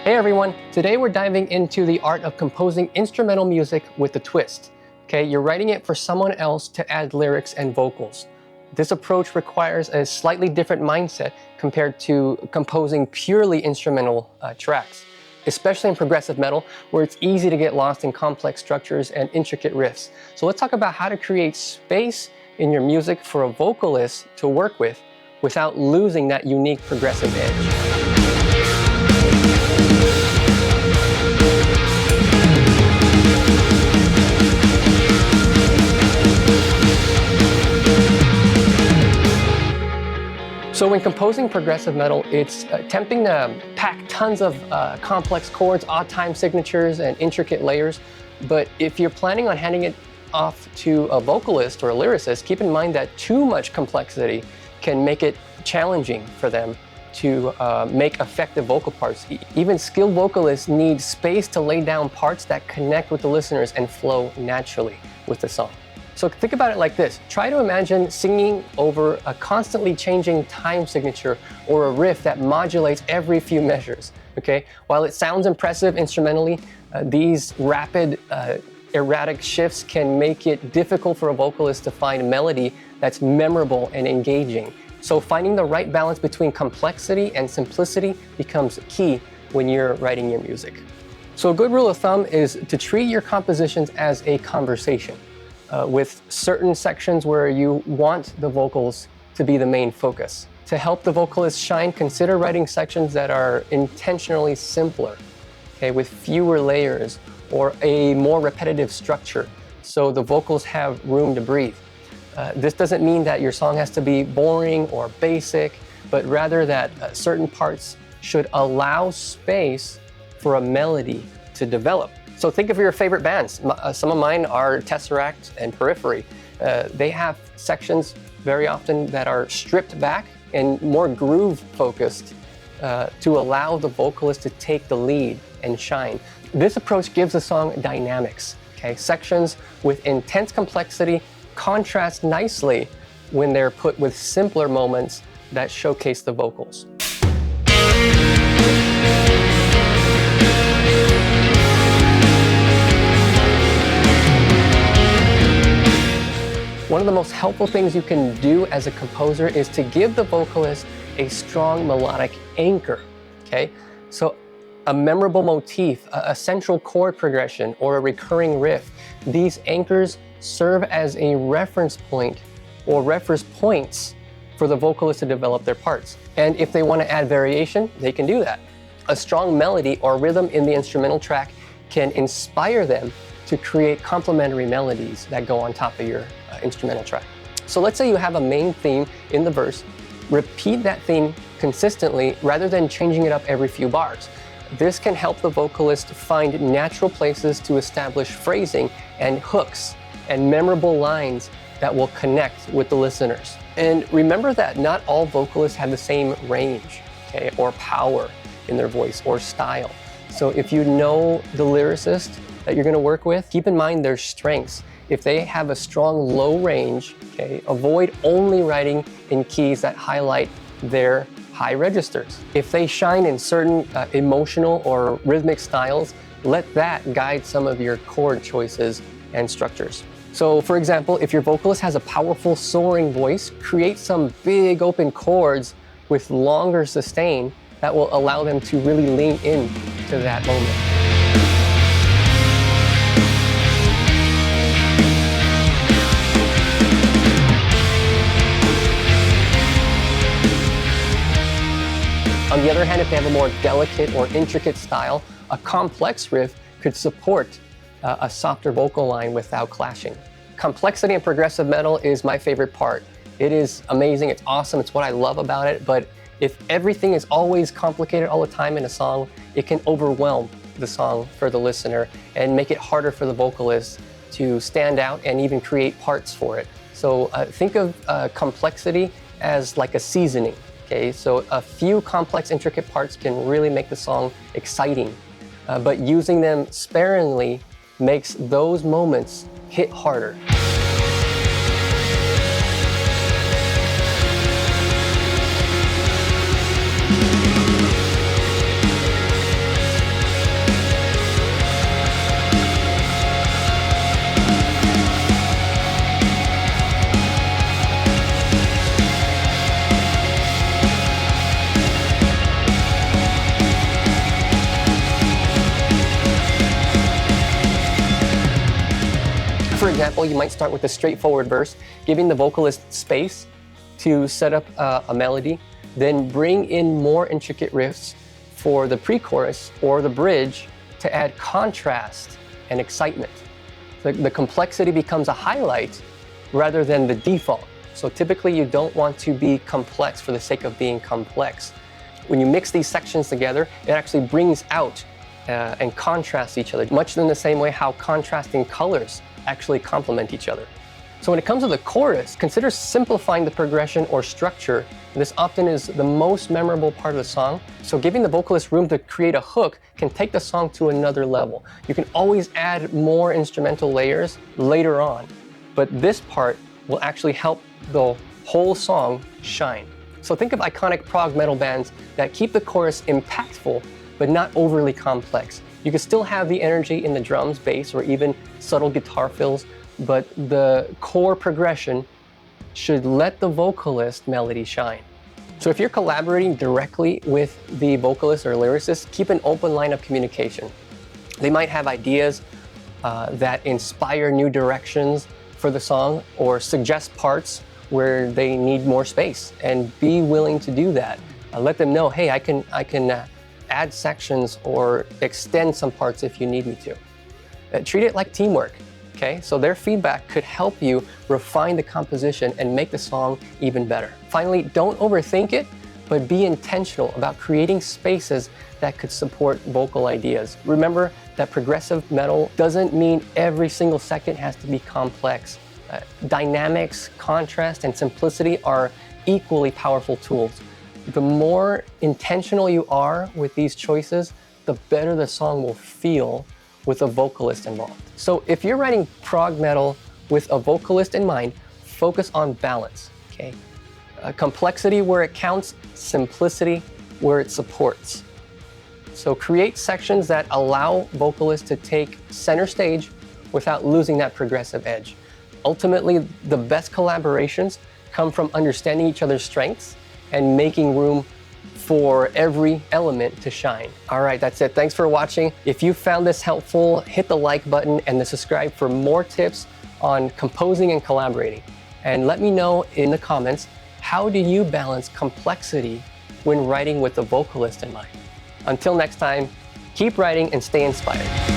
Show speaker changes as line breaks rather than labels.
Hey everyone, today we're diving into the art of composing instrumental music with a twist. Okay, you're writing it for someone else to add lyrics and vocals. This approach requires a slightly different mindset compared to composing purely instrumental tracks, especially in progressive metal, where it's easy to get lost in complex structures and intricate riffs. So let's talk about how to create space in your music for a vocalist to work with without losing that unique progressive edge. So when composing progressive metal, it's tempting to pack tons of complex chords, odd time signatures, and intricate layers. But if you're planning on handing it off to a vocalist or a lyricist, keep in mind that too much complexity can make it challenging for them to make effective vocal parts. Even skilled vocalists need space to lay down parts that connect with the listeners and flow naturally with the song. So think about it like this. Try to imagine singing over a constantly changing time signature or a riff that modulates every few measures, okay? While it sounds impressive instrumentally, these rapid, erratic shifts can make it difficult for a vocalist to find melody that's memorable and engaging. So finding the right balance between complexity and simplicity becomes key when you're writing your music. So a good rule of thumb is to treat your compositions as a conversation. With certain sections where you want the vocals to be the main focus. To help the vocalist shine, consider writing sections that are intentionally simpler, okay, with fewer layers or a more repetitive structure, so the vocals have room to breathe. This doesn't mean that your song has to be boring or basic, but rather that certain parts should allow space for a melody to develop. So think of your favorite bands. Some of mine are Tesseract and Periphery. They have sections very often that are stripped back and more groove focused to allow the vocalist to take the lead and shine. This approach gives the song dynamics. Okay? Sections with intense complexity contrast nicely when they're put with simpler moments that showcase the vocals. One of the most helpful things you can do as a composer is to give the vocalist a strong melodic anchor, okay? So a memorable motif, a central chord progression, or a recurring riff. These anchors serve as a reference point or reference points for the vocalist to develop their parts. And if they want to add variation, they can do that. A strong melody or rhythm in the instrumental track can inspire them to create complementary melodies that go on top of your instrumental track. So let's say you have a main theme in the verse. Repeat that theme consistently rather than changing it up every few bars. This can help the vocalist find natural places to establish phrasing and hooks and memorable lines that will connect with the listeners. And remember that not all vocalists have the same range, okay, or power in their voice or style. So if you know the lyricist that you're going to work with, keep in mind their strengths. If they have a strong low range, okay, avoid only writing in keys that highlight their high registers. If they shine in certain emotional or rhythmic styles, let that guide some of your chord choices and structures. So for example, if your vocalist has a powerful soaring voice, create some big open chords with longer sustain that will allow them to really lean in to that moment. On the other hand, if they have a more delicate or intricate style, a complex riff could support a softer vocal line without clashing. Complexity in progressive metal is my favorite part. It is amazing, it's awesome, it's what I love about it, but if everything is always complicated all the time in a song, it can overwhelm the song for the listener and make it harder for the vocalist to stand out and even create parts for it. So think of complexity as like a seasoning. Okay, so a few complex, intricate parts can really make the song exciting, but using them sparingly makes those moments hit harder. for example, you might start with a straightforward verse, giving the vocalist space to set up a melody, then bring in more intricate riffs for the pre-chorus or the bridge to add contrast and excitement. The complexity becomes a highlight rather than the default. So typically you don't want to be complex for the sake of being complex. When you mix these sections together, it actually brings out and contrasts each other, much in the same way how contrasting colors actually complement each other. So when it comes to the chorus, consider simplifying the progression or structure. This often is the most memorable part of the song. So giving the vocalist room to create a hook can take the song to another level. You can always add more instrumental layers later on, but this part will actually help the whole song shine. So think of iconic prog metal bands that keep the chorus impactful, but not overly complex. You can still have the energy in the drums, bass, or even subtle guitar fills, but the core progression should let the vocalist melody shine. So if you're collaborating directly with the vocalist or lyricist, keep an open line of communication. They might have ideas that inspire new directions for the song or suggest parts where they need more space, and be willing to do that. Let them know, hey, I can add sections or extend some parts if you need me to. Treat it like teamwork. Okay, so their feedback could help you refine the composition and make the song even better. Finally, don't overthink it, but be intentional about creating spaces that could support vocal ideas. Remember that progressive metal doesn't mean every single second has to be complex. Dynamics, contrast, and simplicity are equally powerful tools. The more intentional you are with these choices, the better the song will feel with a vocalist involved. So if you're writing prog metal with a vocalist in mind, focus on balance, okay? Complexity where it counts, simplicity where it supports. So create sections that allow vocalists to take center stage without losing that progressive edge. Ultimately, the best collaborations come from understanding each other's strengths and making room for every element to shine. All right, that's it. Thanks for watching. If you found this helpful, hit the like button and the subscribe for more tips on composing and collaborating. And let me know in the comments, how do you balance complexity when writing with a vocalist in mind? Until next time, keep writing and stay inspired.